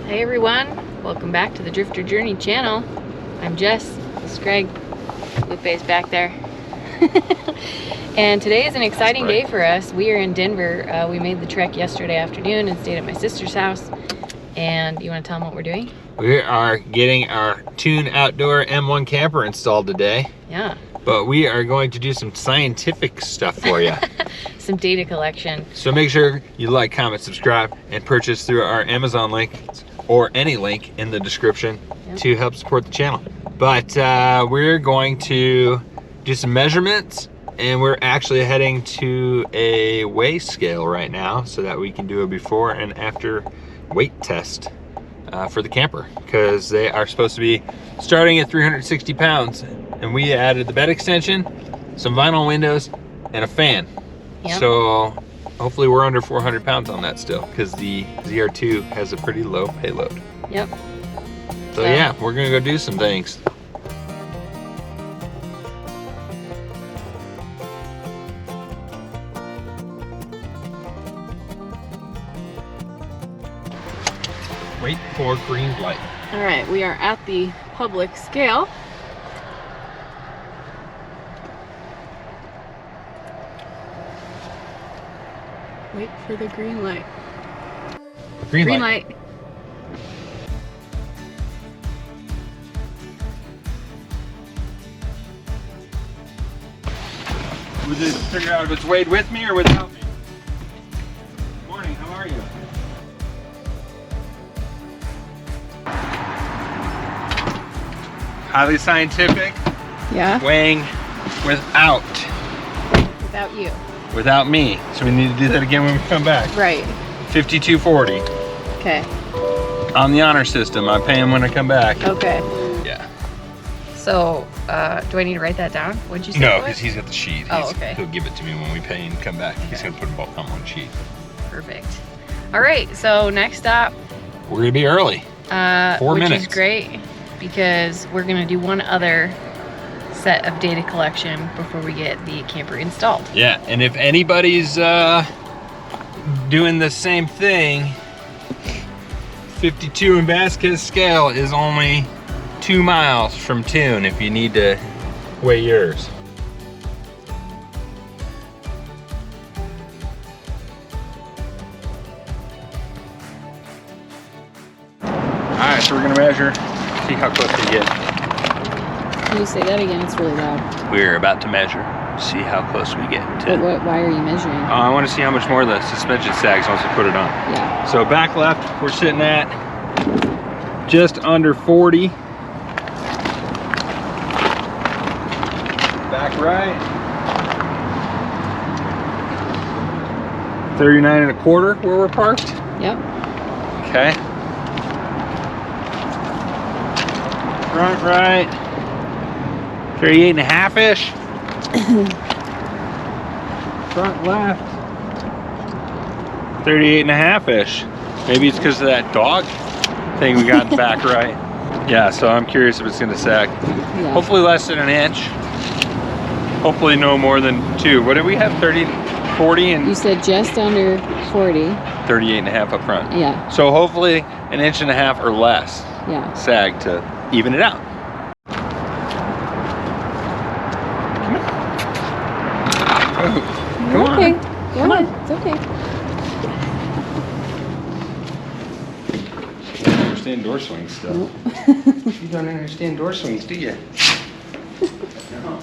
Hey everyone, welcome back to the Drifter Journey channel. I'm Jess, this is Greg, Lupe's back there. And today is an exciting day for us. We are in Denver. We made the trek yesterday afternoon and stayed at my sister's house. And you want to tell them what we're doing? We are getting our Tune Outdoor M1 camper installed today. Yeah. But we are going to do some scientific stuff for you. Some data collection. So make sure you like, comment, subscribe, and purchase through our Amazon link or any link in the description to help support the channel. But we're going to do some measurements, and we're actually heading to a weigh scale right now so that we can do a before and after weight test for the camper, because they are supposed to be starting at 360 pounds, and we added the bed extension, some vinyl windows, and a fan. Yep. So hopefully we're under 400 pounds on that still, because the ZR2 has a pretty low payload. Yep. So yeah, we're gonna go do some things. Wait for green light. All right, we are at the public scale. Wait for the green light. Green light. We just figure out if it's weighed with me or without me. Good morning, how are you? Highly scientific. Yeah. Weighing without You. Without me. So we need to do that again when we come back. Right. 5240. Okay. On the honor system. I pay him when I come back. Okay. Yeah. So, do I need to write that down? What'd you say? No, because he's got the sheet. Okay. He'll give it to me when we pay and come back. He's gonna put them both on one sheet. Perfect. All right. So next stop. We're gonna be early. 4 minutes. Which is great because we're gonna do one other set of data collection before we get the camper installed. Yeah, and if anybody's doing the same thing, 52 in Vasquez scale is only 2 miles from Tune if you need to weigh yours. Alright, so we're gonna measure, see how close we get. Can you say that again? It's really loud. We're about to measure, see how close we get to. Why are you measuring? I want to see how much more the suspension sags once we put it on. Yeah. So back left, we're sitting at just under 40. Back right, 39 and a quarter where we're parked. Yep. Okay. Front right, 38 and a half-ish. Front left, 38 and a half-ish. Maybe it's because of that dog thing we got in the back right. Yeah, so I'm curious if it's gonna sag. Yeah. Hopefully less than an inch. Hopefully no more than 2. What did we have, 30, 40 and? You said just under 40. 38 and a half up front. Yeah. So hopefully an inch and a half or less Yeah. sag to even it out. Come on. Okay. Go ahead. It's okay. You don't understand door swings still. Nope. You don't understand door swings, do you? No.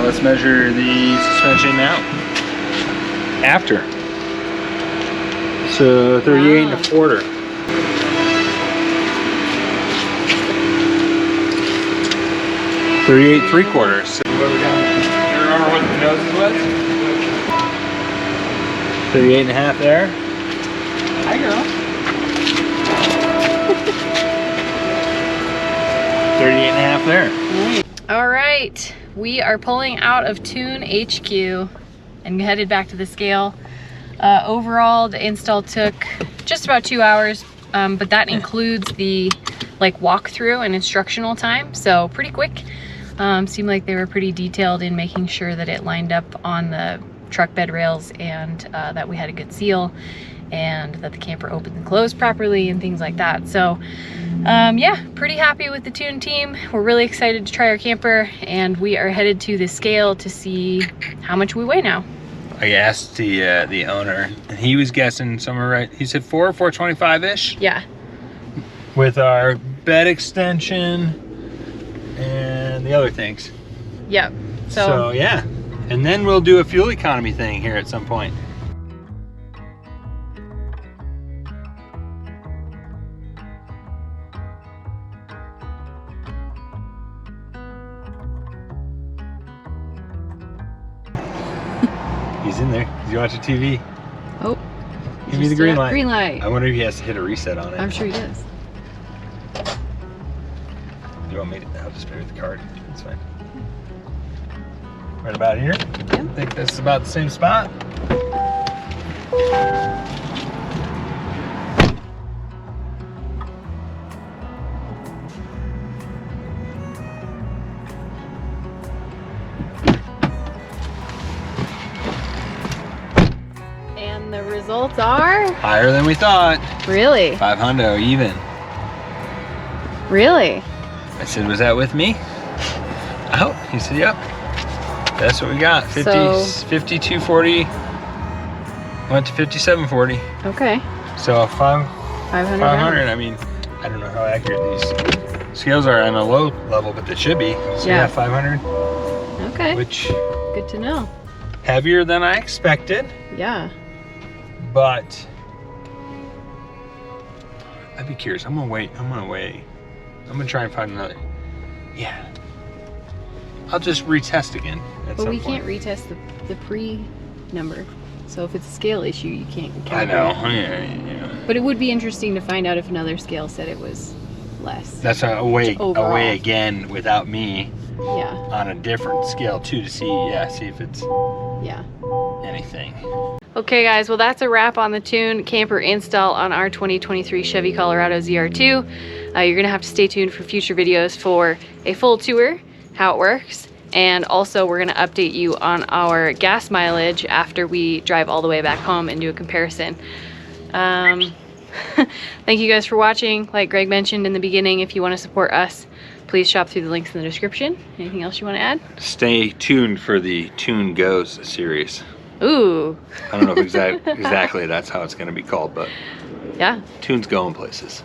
let's measure the suspension now. After. So 38 and a quarter. 38 3/4. So what we got? You remember what the nose was? 38 and a half there. Hi, girl. 38 and a half there. All right, we are pulling out of Tune HQ and headed back to the scale. Overall, the install took just about 2 hours, but that includes the walkthrough and instructional time, so pretty quick. Seemed like they were pretty detailed in making sure that it lined up on the truck bed rails and that we had a good seal and that the camper opened and closed properly and things like that. So yeah, pretty happy with the Tune team. We're really excited to try our camper, and we are headed to the scale to see how much we weigh now. I asked the owner, and he was guessing somewhere right. He said 425-ish. Yeah. With our bed extension and the other things. Yep. So yeah, and then we'll do a fuel economy thing here at some point. He's in there. He's watching TV. Oh. Give me the green light. Green light. I wonder if he has to hit a reset on it. I'm sure he does. Do you want me to? I'll just pay with the card. That's fine. Right about here? Yep. I think that's about the same spot. And the results are? Higher than we thought. Really? 500 even. Really? I said, was that with me? Oh, he said, yep. That's what we got. 5240 went to 5740. Okay. So 500. 500. I mean, I don't know how accurate these scales are on a low level, but they should be. So yeah, 500. Okay. Which, good to know. heavier than I expected. Yeah. But I'd be curious. I'm gonna wait. I'm gonna try and find another. Yeah. I'll just retest again at some But we point. can't retest the pre number. So if it's a scale issue, you can't I count know. it. Yeah. But it would be interesting to find out if another scale said it was less. That's a way Overall. again without me Yeah. on a different scale too to see if it's Yeah. anything. Okay guys, well that's a wrap on the Tune camper install on our 2023 Chevy Colorado ZR2. You're gonna have to stay tuned for future videos for a full tour, how it works, and also we're gonna update you on our gas mileage after we drive all the way back home and do a comparison. Thank you guys for watching. Like Greg mentioned in the beginning, if you want to support us, please shop through the links in the description. Anything else you want to add? Stay tuned for the Tune Goes series. Ooh. I don't know if exactly that's how it's going to be called, but Yeah. Tune's going places.